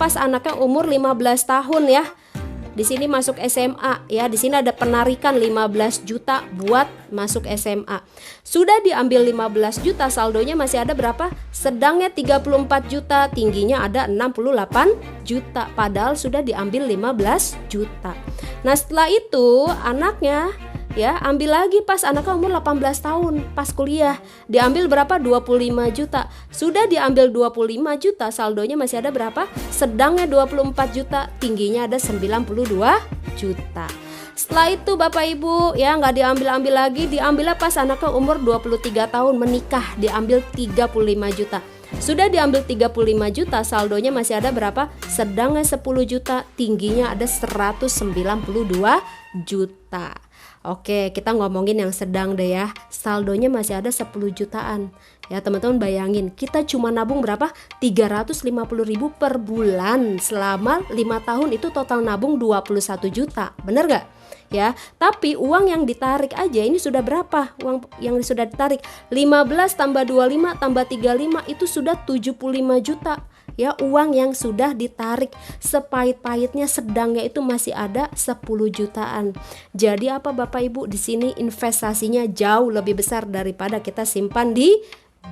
pas anaknya umur 15 tahun ya. Di sini masuk SMA ya. Di sini ada penarikan 15 juta buat masuk SMA. Sudah diambil 15 juta, saldonya masih ada berapa? Sedangnya 34 juta, tingginya ada 68 juta. Padahal sudah diambil 15 juta. Nah, setelah itu anaknya ya ambil lagi pas anaknya umur 18 tahun, pas kuliah. Diambil berapa? 25 juta. Sudah diambil 25 juta, saldonya masih ada berapa? Sedangnya 24 juta, tingginya ada 92 juta. Setelah itu Bapak Ibu ya nggak diambil-ambil lagi, diambilnya pas anaknya umur 23 tahun menikah, diambil 35 juta. Sudah diambil 35 juta, saldonya masih ada berapa? Sedangnya 10 juta, tingginya ada 192 juta. Oke, kita ngomongin yang sedang deh ya. Saldonya masih ada 10 jutaan. Ya teman-teman bayangin, kita cuma nabung berapa? 350.000 per bulan. Selama 5 tahun itu total nabung 21 juta. Bener gak? Ya, tapi uang yang ditarik aja ini sudah berapa? Uang yang sudah ditarik 15 tambah 25 tambah 35 itu sudah 75 juta. Ya, uang yang sudah ditarik, sepahit-pahitnya sedangnya itu masih ada 10 jutaan. Jadi apa Bapak Ibu, di sini investasinya jauh lebih besar daripada kita simpan di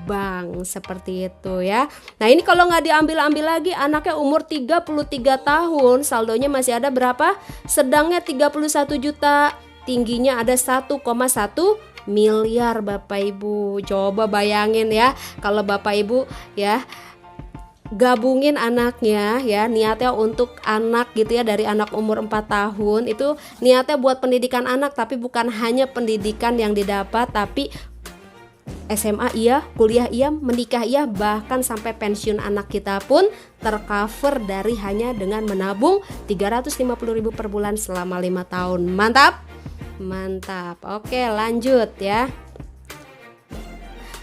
bank, seperti itu ya. Nah, ini kalau nggak diambil-ambil lagi, anaknya umur 33 tahun, saldonya masih ada berapa? Sedangnya 31 juta, tingginya ada 1,1 miliar Bapak Ibu. Coba bayangin ya, kalau Bapak Ibu ya gabungin anaknya ya, niatnya untuk anak gitu ya, dari anak umur 4 tahun itu niatnya buat pendidikan anak, tapi bukan hanya pendidikan yang didapat, tapi SMA iya, kuliah iya, menikah iya, bahkan sampai pensiun anak kita pun tercover dari hanya dengan menabung 350.000 per bulan selama 5 tahun. Mantap? Mantap. Oke, lanjut ya.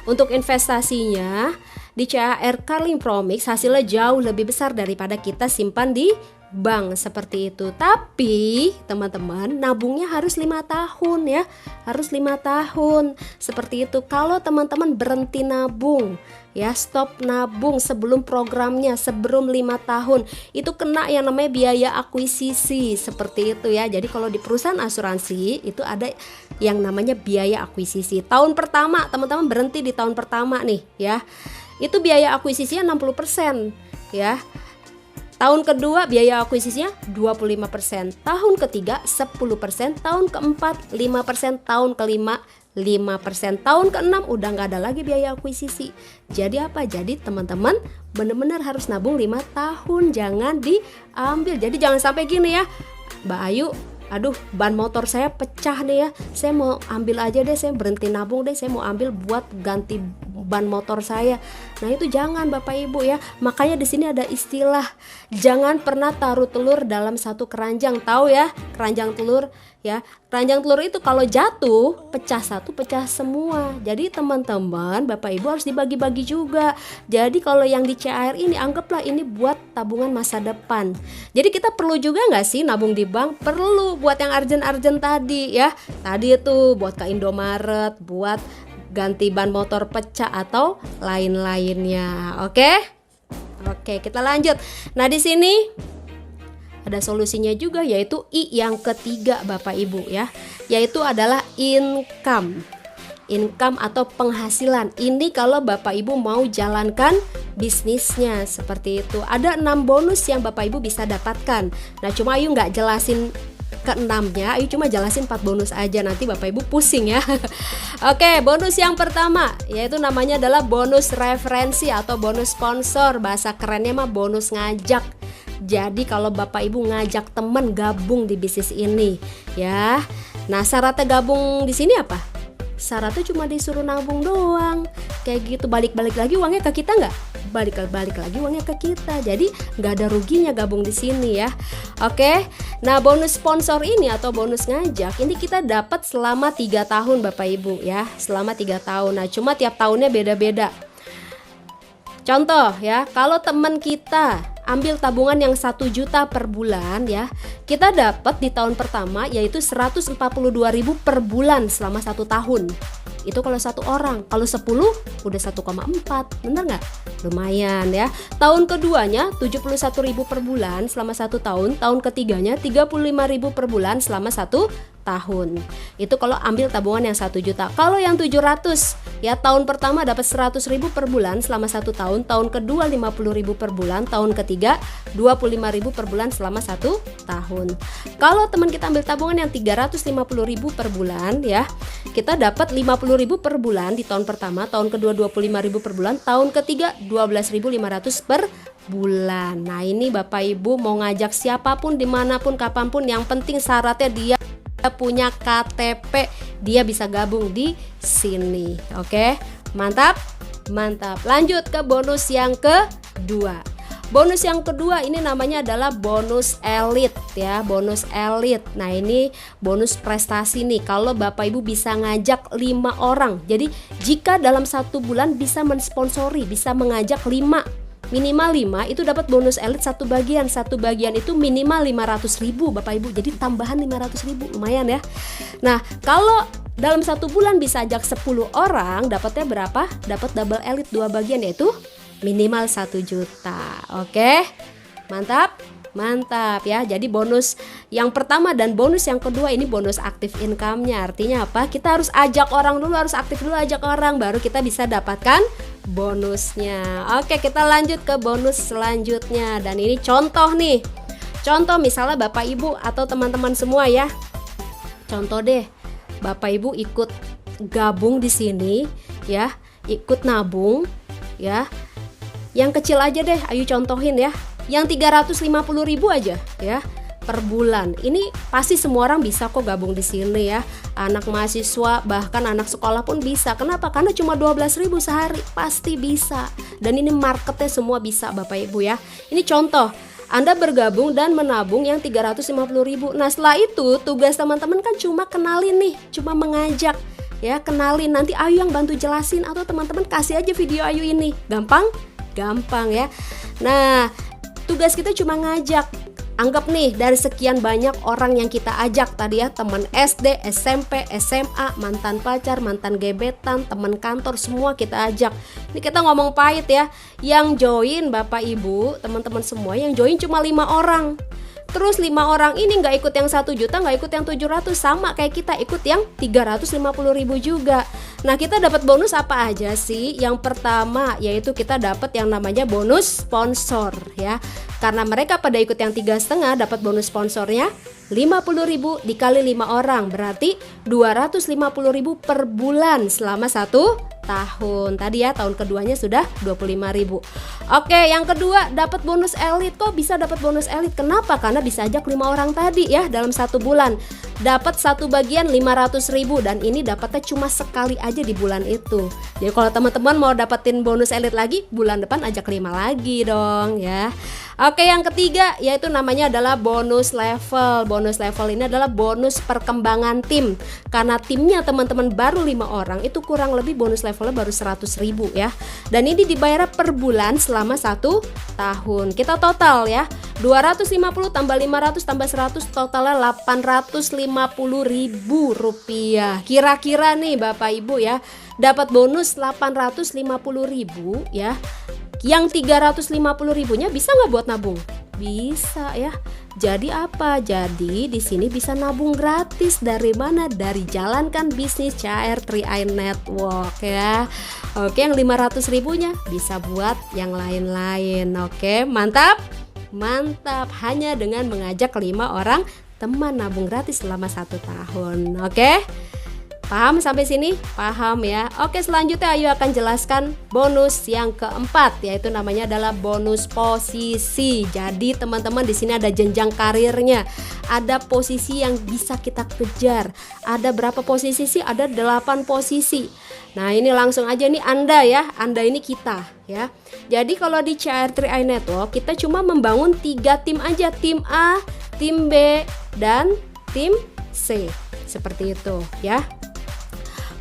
Untuk investasinya di CHR Carlin Promix hasilnya jauh lebih besar daripada kita simpan di bank, seperti itu. Tapi teman-teman nabungnya harus 5 tahun ya, harus 5 tahun seperti itu. Kalau teman-teman berhenti nabung ya, stop nabung sebelum programnya, sebelum 5 tahun, itu kena yang namanya biaya akuisisi, seperti itu ya. Jadi kalau di perusahaan asuransi itu ada yang namanya biaya akuisisi. Tahun pertama teman-teman berhenti di tahun pertama nih ya, itu biaya akuisisinya 60% ya. Tahun kedua biaya akuisisinya 25%, tahun ketiga 10%, tahun keempat 5%, tahun kelima 5%, tahun keenam udah nggak ada lagi biaya akuisisi. Jadi apa? Jadi teman-teman benar-benar harus nabung 5 tahun, jangan diambil. Jadi jangan sampai gini ya, Mbak Ayu, aduh ban motor saya pecah deh ya, saya mau ambil aja deh, saya berhenti nabung deh, saya mau ambil buat ganti ban motor saya. Nah itu jangan Bapak Ibu ya. Makanya di sini ada istilah jangan pernah taruh telur dalam satu keranjang. Tahu ya keranjang telur ya? Keranjang telur itu kalau jatuh pecah satu pecah semua. Jadi teman-teman Bapak Ibu harus dibagi-bagi juga. Jadi kalau yang di CHR ini anggaplah ini buat tabungan masa depan. Jadi kita perlu juga nggak sih nabung di bank? Perlu, buat yang urgent-urgent tadi ya. Tadi itu buat ke Indomaret, buat ganti ban motor pecah atau lain-lainnya. Oke, kita lanjut. Nah, di sini ada solusinya juga, yaitu I yang ketiga Bapak Ibu ya, yaitu adalah income atau penghasilan. Ini kalau Bapak Ibu mau jalankan bisnisnya, seperti itu. Ada 6 bonus yang Bapak Ibu bisa dapatkan. Nah, cuma Ayu nggak jelasin ke-6-nya, Ayu cuma jelasin 4 bonus aja, nanti Bapak Ibu pusing ya. Oke, bonus yang pertama yaitu namanya adalah bonus referensi atau bonus sponsor. Bahasa kerennya mah bonus ngajak. Jadi kalau Bapak Ibu ngajak temen gabung di bisnis ini ya. Nah, syaratnya gabung di sini apa? Syaratnya cuma disuruh nabung doang. Kayak gitu, balik-balik lagi uangnya ke kita nggak? Balik lagi uangnya ke kita. Jadi nggak ada ruginya gabung di sini ya. Oke. Nah, bonus sponsor ini atau bonus ngajak ini kita dapat selama 3 tahun Bapak Ibu ya. Selama 3 tahun. Nah, cuma tiap tahunnya beda-beda. Contoh ya, kalau teman kita ambil tabungan yang 1 juta per bulan ya, kita dapat di tahun pertama yaitu 142.000 per bulan selama 1 tahun. Itu kalau 1 orang, kalau 10 udah 1,4, bener nggak? Lumayan ya. Tahun keduanya 71.000 per bulan selama 1 tahun, tahun ketiganya 35.000 per bulan selama 1 tahun. Itu kalau ambil tabungan yang 1 juta. Kalau yang 700 ya, tahun pertama dapat 100.000 per bulan selama 1 tahun, tahun kedua 50.000 per bulan, tahun ketiga 25.000 per bulan selama 1 tahun. Kalau teman kita ambil tabungan yang 350.000 per bulan ya, kita dapat 50.000 per bulan di tahun pertama, tahun kedua 25.000 per bulan, tahun ketiga 12.500 per bulan. Nah ini Bapak Ibu mau ngajak siapapun dimanapun kapanpun, yang penting syaratnya dia punya KTP, dia bisa gabung di sini. Oke, mantap, mantap. Lanjut ke bonus yang kedua. Bonus yang kedua ini namanya adalah bonus elit ya, bonus elit. Nah ini bonus prestasi nih, kalau Bapak Ibu bisa ngajak 5 orang. Jadi jika dalam 1 bulan bisa mensponsori, bisa mengajak 5, minimal 5, itu dapat bonus elit 1 bagian. 1 bagian itu minimal 500.000 Bapak Ibu, jadi tambahan 500.000, lumayan ya. Nah kalau dalam 1 bulan bisa ajak 10 orang, dapatnya berapa? Dapat double elit 2 bagian, yaitu minimal 1 juta. Oke, mantap, mantap ya. Jadi bonus yang pertama dan bonus yang kedua ini bonus aktif income-nya. Artinya apa? Kita harus ajak orang dulu, harus aktif dulu, ajak orang, baru kita bisa dapatkan bonusnya. Oke, kita lanjut ke bonus selanjutnya. Dan ini contoh nih. Contoh misalnya Bapak Ibu atau teman-teman semua ya. Contoh deh, Bapak Ibu ikut gabung di sini ya, ikut nabung ya. Yang kecil aja deh, ayo contohin ya. Yang 350.000 aja ya per bulan. Ini pasti semua orang bisa kok gabung di sini ya. Anak mahasiswa, bahkan anak sekolah pun bisa. Kenapa? Karena cuma 12.000 sehari, pasti bisa. Dan ini marketnya semua bisa Bapak Ibu ya. Ini contoh, Anda bergabung dan menabung yang 350.000. Nah setelah itu tugas teman-teman kan cuma kenalin nih, cuma mengajak ya, kenalin. Nanti Ayu yang bantu jelasin atau teman-teman kasih aja video Ayu ini. Gampang? Gampang ya. Nah tugas kita cuma ngajak. Anggap nih dari sekian banyak orang yang kita ajak tadi ya, teman SD, SMP, SMA, mantan pacar, mantan gebetan, teman kantor, semua kita ajak. Ini kita ngomong pahit ya, yang join Bapak Ibu, teman-teman semua yang join cuma 5 orang. Terus 5 orang ini nggak ikut yang 1 juta, nggak ikut yang 700, sama kayak kita ikut yang 350.000 juga. Nah kita dapat bonus apa aja sih? Yang pertama yaitu kita dapat yang namanya bonus sponsor ya. Karena mereka pada ikut yang 3,5, dapat bonus sponsornya 50.000 dikali 5 orang, berarti 250.000 per bulan selama 1 tahun. Tadi ya tahun keduanya sudah 25.000. Oke, yang kedua dapat bonus elit. Kok bisa dapat bonus elit? Kenapa? Karena bisa ajak 5 orang tadi ya dalam 1 bulan. Dapat 1 bagian 500.000 dan ini dapatnya cuma sekali aja di bulan itu. Jadi kalau teman-teman mau dapetin bonus elit lagi, bulan depan ajak 5 lagi dong ya. Oke, yang ketiga yaitu namanya adalah bonus level. Bonus level ini adalah bonus perkembangan tim. Karena timnya teman-teman baru 5 orang, itu kurang lebih bonus levelnya baru 100.000 ya. Dan ini dibayar per bulan selama 1 tahun. Kita total ya, 250 tambah 500 tambah 100, totalnya 850.000 rupiah. Kira-kira nih Bapak Ibu ya, dapat bonus 850.000 ya. Yang 350.000-nya bisa nggak buat nabung? Bisa ya. Jadi apa? Jadi di sini bisa nabung gratis. Dari mana? Dari jalankan bisnis CHR 3i Network ya. Oke, yang 500.000-nya bisa buat yang lain-lain. Oke, mantap? Mantap. Hanya dengan mengajak 5 orang teman nabung gratis selama 1 tahun. Oke? Paham sampai sini? Paham ya. Oke, selanjutnya Ayu akan jelaskan bonus yang keempat, yaitu namanya adalah bonus posisi. Jadi teman-teman di sini ada jenjang karirnya, ada posisi yang bisa kita kejar. Ada berapa posisi sih? Ada 8 posisi. Nah ini langsung aja nih Anda ya, Anda ini kita ya. Jadi kalau di CHR 3i Network kita cuma membangun 3 tim aja, tim A, tim B, dan tim C. Seperti itu ya.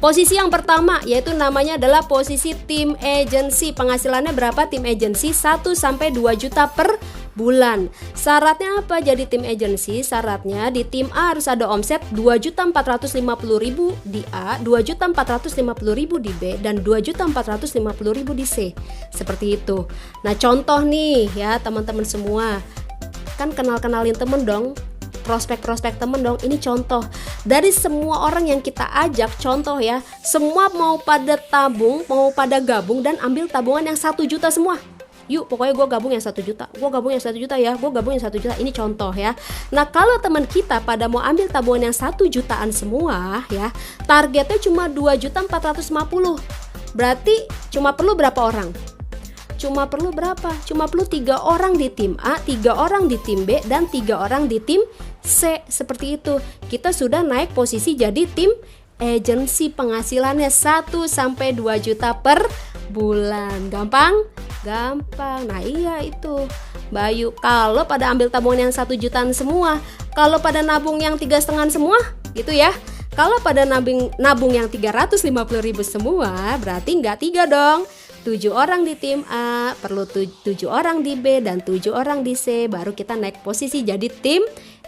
Posisi yang pertama yaitu namanya adalah posisi tim agency. Penghasilannya berapa tim agency? 1 sampai 2 juta per bulan. Syaratnya apa jadi tim agency? Syaratnya di tim A harus ada omset 2.450.000 di A, 2.450.000 di B, dan 2.450.000 di C. Seperti itu. Nah, contoh nih ya teman-teman semua. Kan kenalin temen dong, prospek-prospek temen dong. Ini contoh dari semua orang yang kita ajak, contoh ya, semua mau pada tabung, mau pada gabung dan ambil tabungan yang 1 juta semua. Yuk, pokoknya gue gabung yang 1 juta, gue gabung yang 1 juta ya, gue gabung yang 1 juta. Ini contoh ya. Nah, kalau teman kita pada mau ambil tabungan yang 1 jutaan semua ya, targetnya cuma 2.450.000. Berarti cuma perlu berapa orang? Cuma perlu berapa? Cuma perlu 3 orang di tim A, 3 orang di tim B, dan 3 orang di tim C. Seperti itu. Kita sudah naik posisi jadi tim agency. Penghasilannya 1 sampai 2 juta per bulan. Gampang? Gampang. Nah iya itu Bayu. Kalau pada ambil tabungan yang 1 jutaan semua, kalau pada nabung yang 3,5 semua gitu ya. Kalau pada nabung yang 350.000 semua, berarti nggak 3 dong. 7 orang di tim A, perlu 7 orang di B, dan 7 orang di C. Baru kita naik posisi jadi tim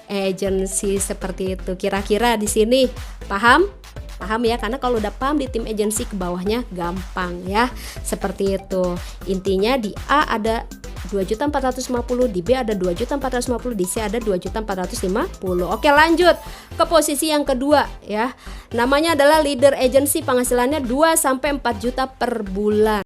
agency. Seperti itu. Kira-kira di sini paham? Paham ya, karena kalau udah paham di tim agency ke bawahnya gampang ya. Seperti itu. Intinya di A ada 2.450.000, di B ada 2.450.000, di C ada 2.450.000. Oke, lanjut ke posisi yang kedua ya. Namanya adalah leader agency, penghasilannya 2 sampai 4 juta per bulan.